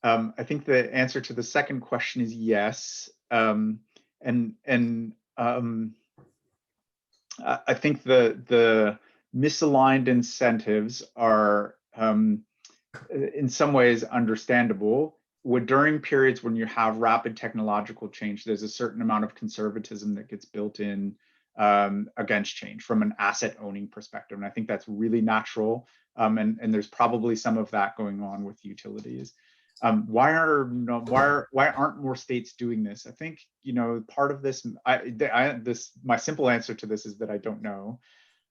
I think the answer to the second question is yes. I think the misaligned incentives are in some ways understandable. During periods when you have rapid technological change, there's a certain amount of conservatism that gets built in against change from an asset owning perspective. And I think that's really natural. And there's probably some of that going on with utilities. Why aren't more states doing this? I think, part of this, my simple answer to this is that I don't know.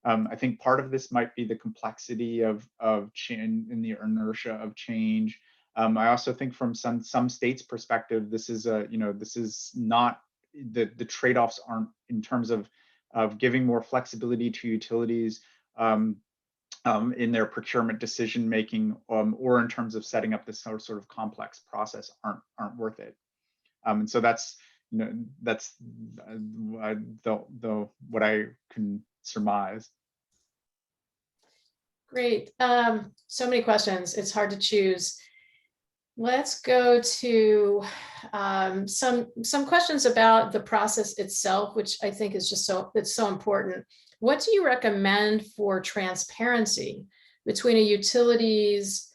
I think part of this might be the complexity of change and the inertia of change. I also think from some states' perspective, this is this is not the trade-offs aren't in terms of giving more flexibility to utilities in their procurement decision making, or in terms of setting up this sort of complex process aren't worth it. And so that's what I can surmise. Great. So many questions. It's hard to choose. Let's go to some questions about the process itself, which I think is just it's so important. What do you recommend for transparency between a utility's,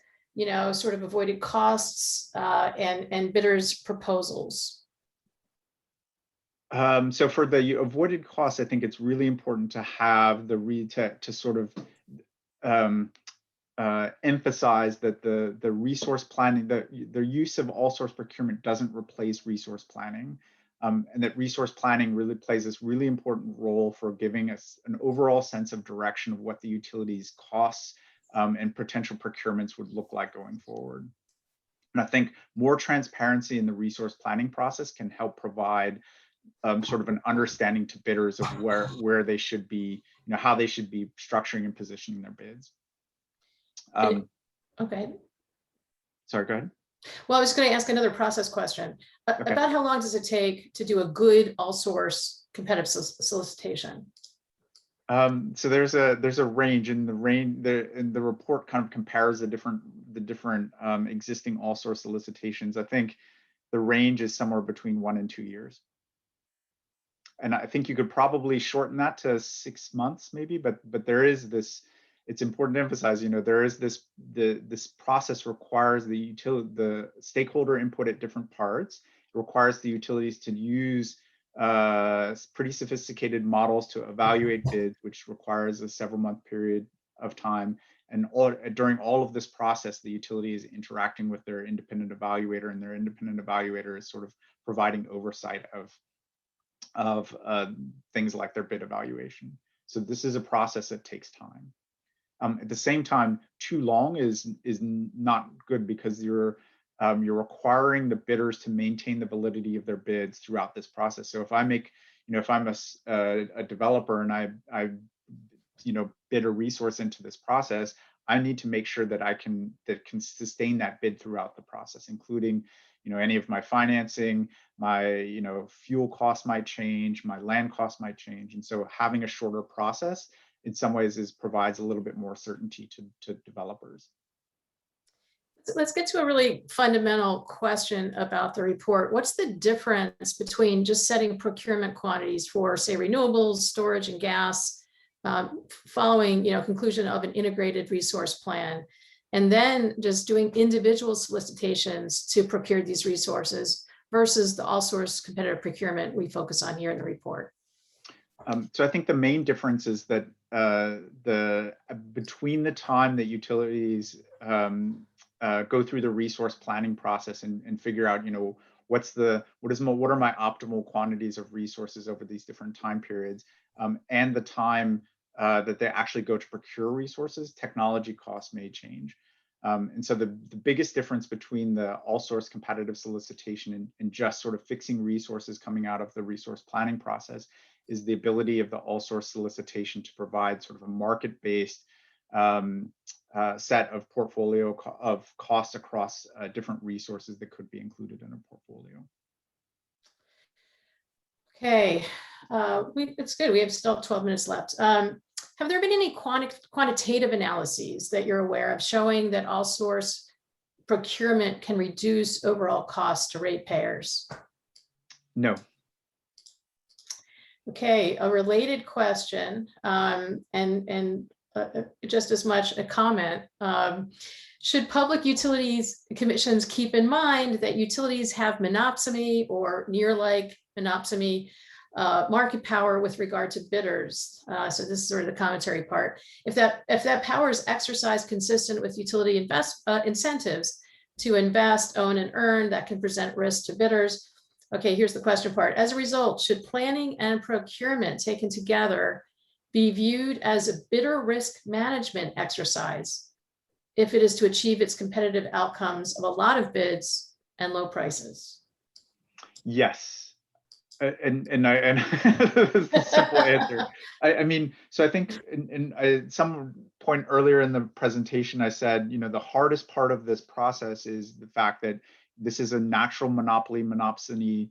sort of avoided costs and bidders' proposals? So for the avoided costs, I think it's really important to have to sort of emphasize that the resource planning, the use of all source procurement doesn't replace resource planning, and that resource planning really plays this really important role for giving us an overall sense of direction of what the utilities costs and potential procurements would look like going forward. And I think more transparency in the resource planning process can help provide sort of an understanding to bidders of where they should be, how they should be structuring and positioning their bids. Okay. Sorry, go ahead. Well, I was going to ask another process question. Okay. About how long does it take to do a good all source competitive solicitation? So there's a range, and the report kind of compares the different existing all source solicitations. I think the range is somewhere between 1 and 2 years. And I think you could probably shorten that to 6 months maybe, but there is this, it's important to emphasize, there is this process requires the stakeholder input at different parts. It requires the utilities to use pretty sophisticated models to evaluate bids, which requires a several-month period of time. And during all of this process, the utility is interacting with their independent evaluator, and their independent evaluator is sort of providing oversight of things like their bid evaluation. So this is a process that takes time. At the same time, too long is not good, because you're requiring the bidders to maintain the validity of their bids throughout this process. So if I make, if I'm a developer and I bid a resource into this process, I need to make sure that I can sustain that bid throughout the process, including any of my financing, my fuel costs might change, my land costs might change, and so having a shorter process in some ways provides a little bit more certainty to developers. So let's get to a really fundamental question about the report. What's the difference between just setting procurement quantities for, say, renewables, storage, and gas, following conclusion of an integrated resource plan, and then just doing individual solicitations to procure these resources versus the all-source competitive procurement we focus on here in the report? So I think the main difference is that between the time that utilities go through the resource planning process and figure out, what are my optimal quantities of resources over these different time periods, and the time that they actually go to procure resources, technology costs may change. And so the biggest difference between the all-source competitive solicitation and just sort of fixing resources coming out of the resource planning process is the ability of the all-source solicitation to provide sort of a market-based set of portfolio of costs across different resources that could be included in a portfolio. Okay, it's good. We have still 12 minutes left. Have there been any quantitative analyses that you're aware of showing that all-source procurement can reduce overall costs to ratepayers? No. Okay, a related question, and just as much a comment. Should public utilities commissions keep in mind that utilities have monopsony or near-like monopsony market power with regard to bidders? So this is sort of the commentary part. If that power is exercised consistent with utility incentives to invest, own, and earn, that can present risk to bidders. Okay, here's the question part. As a result, should planning and procurement taken together be viewed as a bidder risk management exercise if it is to achieve its competitive outcomes of a lot of bids and low prices? Yes. And the simple answer. I mean, so I think at some point earlier in the presentation, I said, the hardest part of this process is the fact that this is a natural monopsony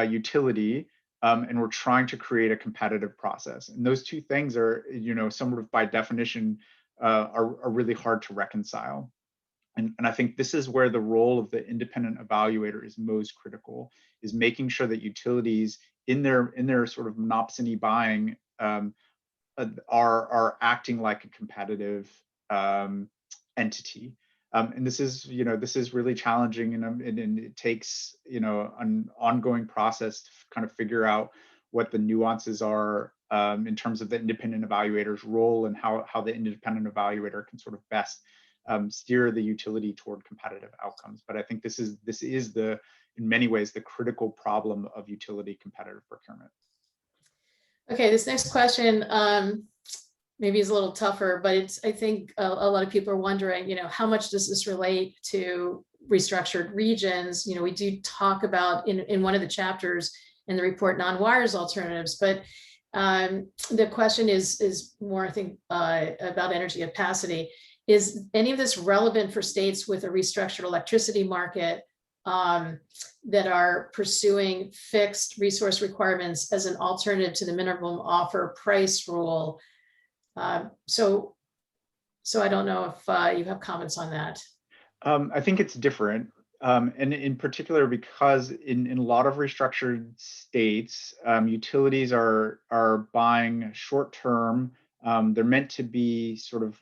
utility, and we're trying to create a competitive process. And those two things are, sort of by definition, are really hard to reconcile. And I think this is where the role of the independent evaluator is most critical, is making sure that utilities in their sort of monopsony buying are acting like a competitive entity. And this is really challenging, and it takes an ongoing process to kind of figure out what the nuances are in terms of the independent evaluator's role, and how the independent evaluator can sort of best steer the utility toward competitive outcomes. But I think this is in many ways the critical problem of utility competitive procurement. Okay, this next question maybe is a little tougher, but I think a lot of people are wondering, how much does this relate to restructured regions? We do talk about in one of the chapters in the report, Nonwires Alternatives, but the question is more, I think, about energy capacity. Is any of this relevant for states with a restructured electricity market that are pursuing fixed resource requirements as an alternative to the minimum offer price rule? So I don't know if you have comments on that. I think it's different. And in particular, because in a lot of restructured states, utilities are buying short-term. They're meant to be sort of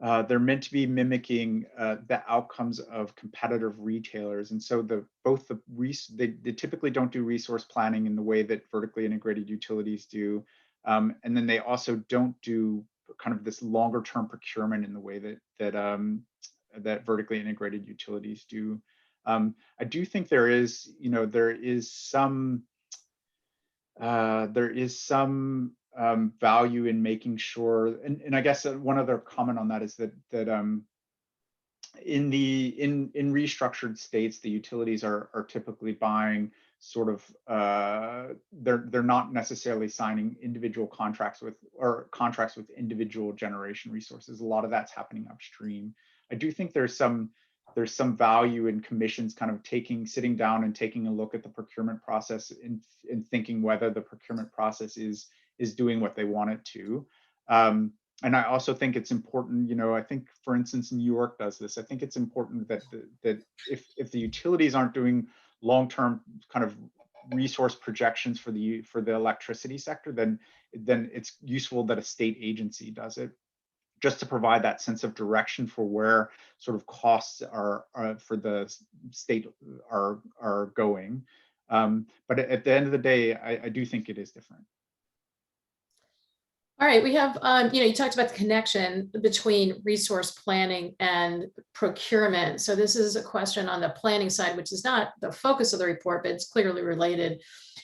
they're meant to be mimicking the outcomes of competitive retailers. And so they typically don't do resource planning in the way that vertically integrated utilities do. And then they also don't do kind of this longer term procurement in the way that vertically integrated utilities do. I do think there is some value in making sure, and I guess one other comment on that is that in restructured states, the utilities are typically buying sort of they're not necessarily signing individual contracts with individual generation resources. A lot of that's happening upstream. I do think there's some value in commissions kind of sitting down and taking a look at the procurement process and thinking whether the procurement process is doing what they want it to. And I also think it's important, I think, for instance, New York does this. I think it's important that if the utilities aren't doing long-term kind of resource projections for the electricity sector, then it's useful that a state agency does it, just to provide that sense of direction for where sort of costs are for the state are going. But at the end of the day, I do think it is different. All right, we have, you talked about the connection between resource planning and procurement. So this is a question on the planning side, which is not the focus of the report, but it's clearly related.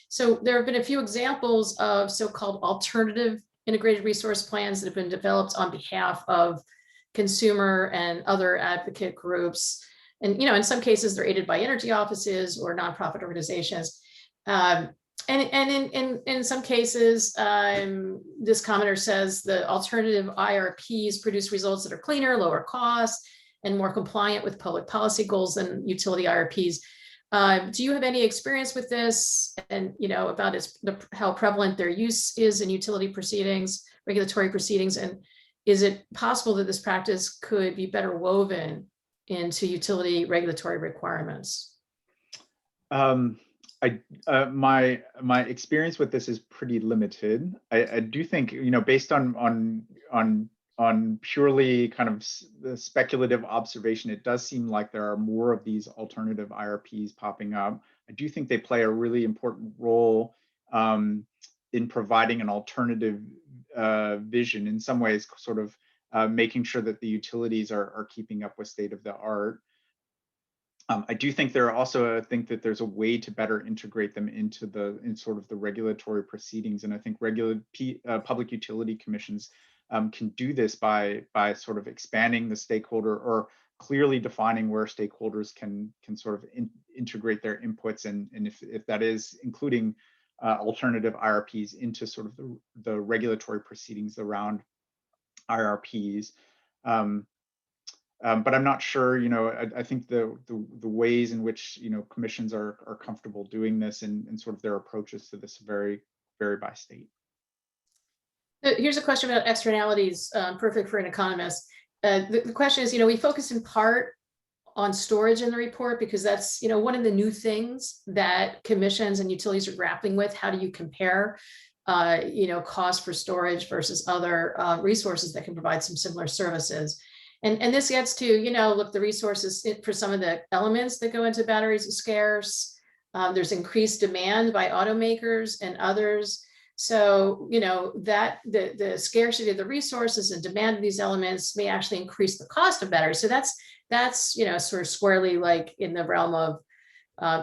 So there have been a few examples of so-called alternative integrated resource plans that have been developed on behalf of consumer and other advocate groups. And, in some cases, they're aided by energy offices or nonprofit organizations. And in some cases, this commenter says the alternative IRPs produce results that are cleaner, lower cost, and more compliant with public policy goals than utility IRPs. Do you have any experience with this, and about how prevalent their use is in utility proceedings, regulatory proceedings, and is it possible that this practice could be better woven into utility regulatory requirements? My experience with this is pretty limited. I do think, based on purely kind of the speculative observation, it does seem like there are more of these alternative IRPs popping up. I do think they play a really important role in providing an alternative vision, in some ways, sort of making sure that the utilities are keeping up with state of the art. I do think that there's a way to better integrate them into sort of the regulatory proceedings, and I think public utility commissions can do this by sort of expanding the stakeholder, or clearly defining where stakeholders can sort of integrate their inputs, and if that is including alternative IRPs into sort of the regulatory proceedings around IRPs. But I'm not sure, I think the ways in which, commissions are comfortable doing this, and sort of their approaches to this vary by state. Here's a question about externalities, perfect for an economist. The question is, we focus in part on storage in the report because that's, one of the new things that commissions and utilities are grappling with. How do you compare, cost for storage versus other resources that can provide some similar services? And this gets to, look, the resources for some of the elements that go into batteries is scarce. There's increased demand by automakers and others. So, that the scarcity of the resources and demand of these elements may actually increase the cost of batteries. So that's sort of squarely like in the realm of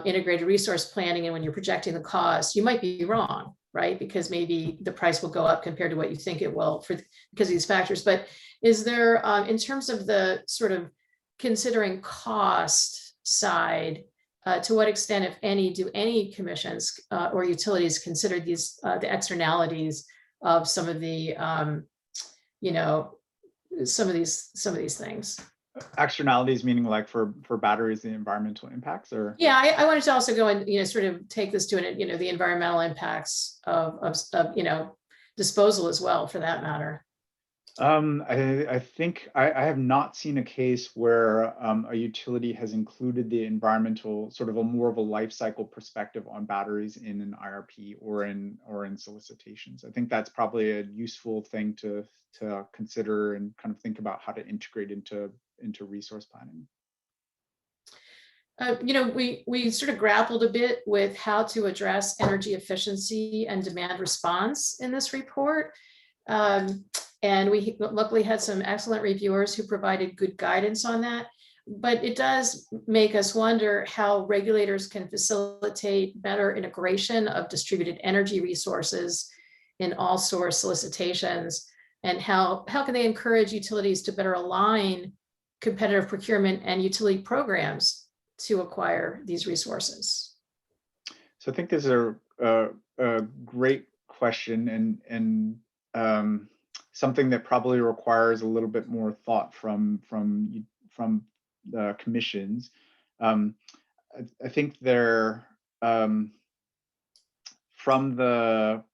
integrated resource planning. And when you're projecting the cost, you might be wrong, right? Because maybe the price will go up compared to what you think it will because of these factors. But is there, in terms of the sort of considering cost side, to what extent, if any, do any commissions or utilities consider these the externalities of some of the, some of these things? Externalities meaning like for batteries, the environmental impacts, or? Yeah, I wanted to also go and sort of take this to the environmental impacts of disposal as well, for that matter. I think I have not seen a case where a utility has included the environmental sort of a more of a life cycle perspective on batteries in an IRP or in solicitations. I think that's probably a useful thing to consider and kind of think about how to integrate into resource planning. We sort of grappled a bit with how to address energy efficiency and demand response in this report. And we luckily had some excellent reviewers who provided good guidance on that. But it does make us wonder how regulators can facilitate better integration of distributed energy resources in all source solicitations, and how can they encourage utilities to better align competitive procurement and utility programs to acquire these resources? So I think this is a great question, and something that probably requires a little bit more thought from the commissions. I think they're from they're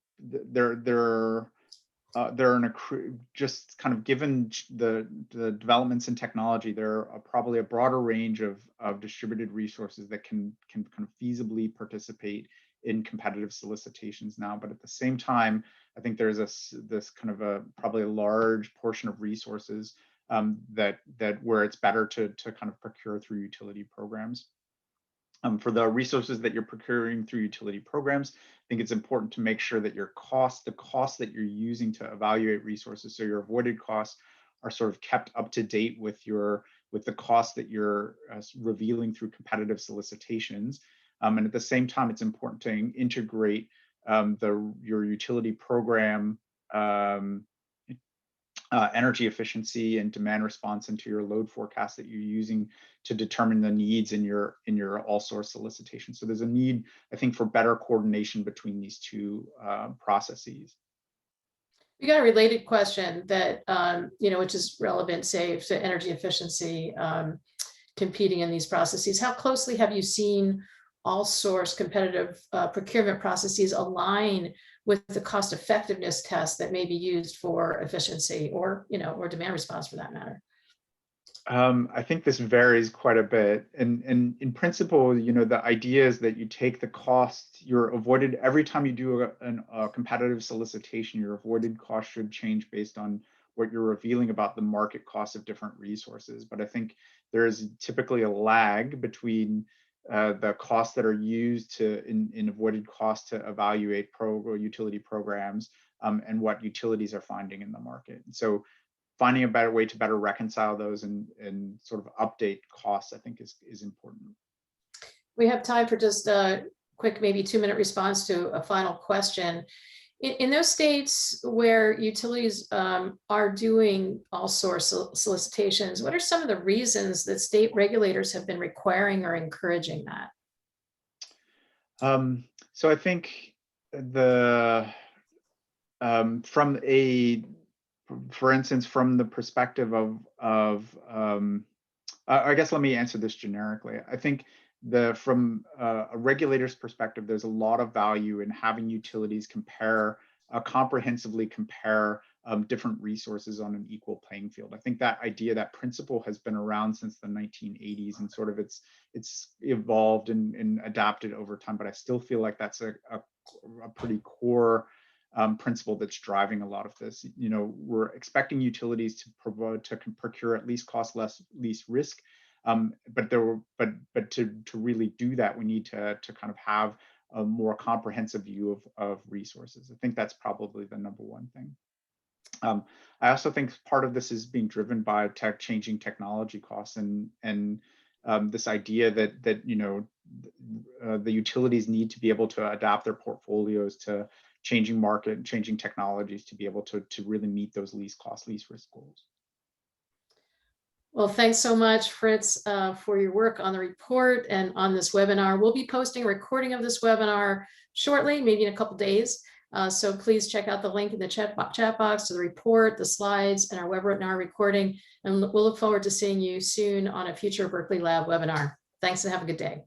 just kind of given the developments in technology, there are probably a broader range of distributed resources that can kind of feasibly participate in competitive solicitations now. But at the same time, I think there's this kind of probably a large portion of resources that where it's better to kind of procure through utility programs. For the resources that you're procuring through utility programs, I think it's important to make sure that the cost that you're using to evaluate resources, so your avoided costs, are sort of kept up to date with the cost that you're revealing through competitive solicitations. And at the same time, it's important to integrate your utility program energy efficiency and demand response into your load forecast that you're using to determine the needs in your all source solicitation. So there's a need, I think, for better coordination between these two processes. We got a related question that which is relevant, say, to energy efficiency competing in these processes. How closely have you seen all source competitive procurement processes align with the cost effectiveness test that may be used for efficiency or demand response for that matter? I think this varies quite a bit. And in principle, the idea is that you take the cost, your avoided, every time you do a competitive solicitation, your avoided cost should change based on what you're revealing about the market cost of different resources. But I think there is typically a lag between the costs that are used in avoided costs to evaluate utility programs and what utilities are finding in the market. And so finding a better way to better reconcile those and sort of update costs, I think is important. We have time for just a quick, maybe 2-minute response to a final question. In those states where utilities are doing all source solicitations, what are some of the reasons that state regulators have been requiring or encouraging that? So I think for instance, from the perspective of I guess let me answer this generically. I think from a regulator's perspective, there's a lot of value in having utilities comprehensively compare different resources on an equal playing field. I think that idea, that principle, has been around since the 1980s, and sort of it's evolved and adapted over time. But I still feel like that's a pretty core principle that's driving a lot of this. We're expecting utilities to procure at least cost, least risk. But to really do that, we need to kind of have a more comprehensive view of resources. I think that's probably the number one thing. I also think part of this is being driven by changing technology costs and this idea that the utilities need to be able to adapt their portfolios to changing market and changing technologies to be able to really meet those least cost, least risk goals. Well, thanks so much, Fritz, for your work on the report and on this webinar. We'll be posting a recording of this webinar shortly, maybe in a couple days. So please check out the link in the chat box to the report, the slides, and our webinar recording. And we'll look forward to seeing you soon on a future Berkeley Lab webinar. Thanks and have a good day.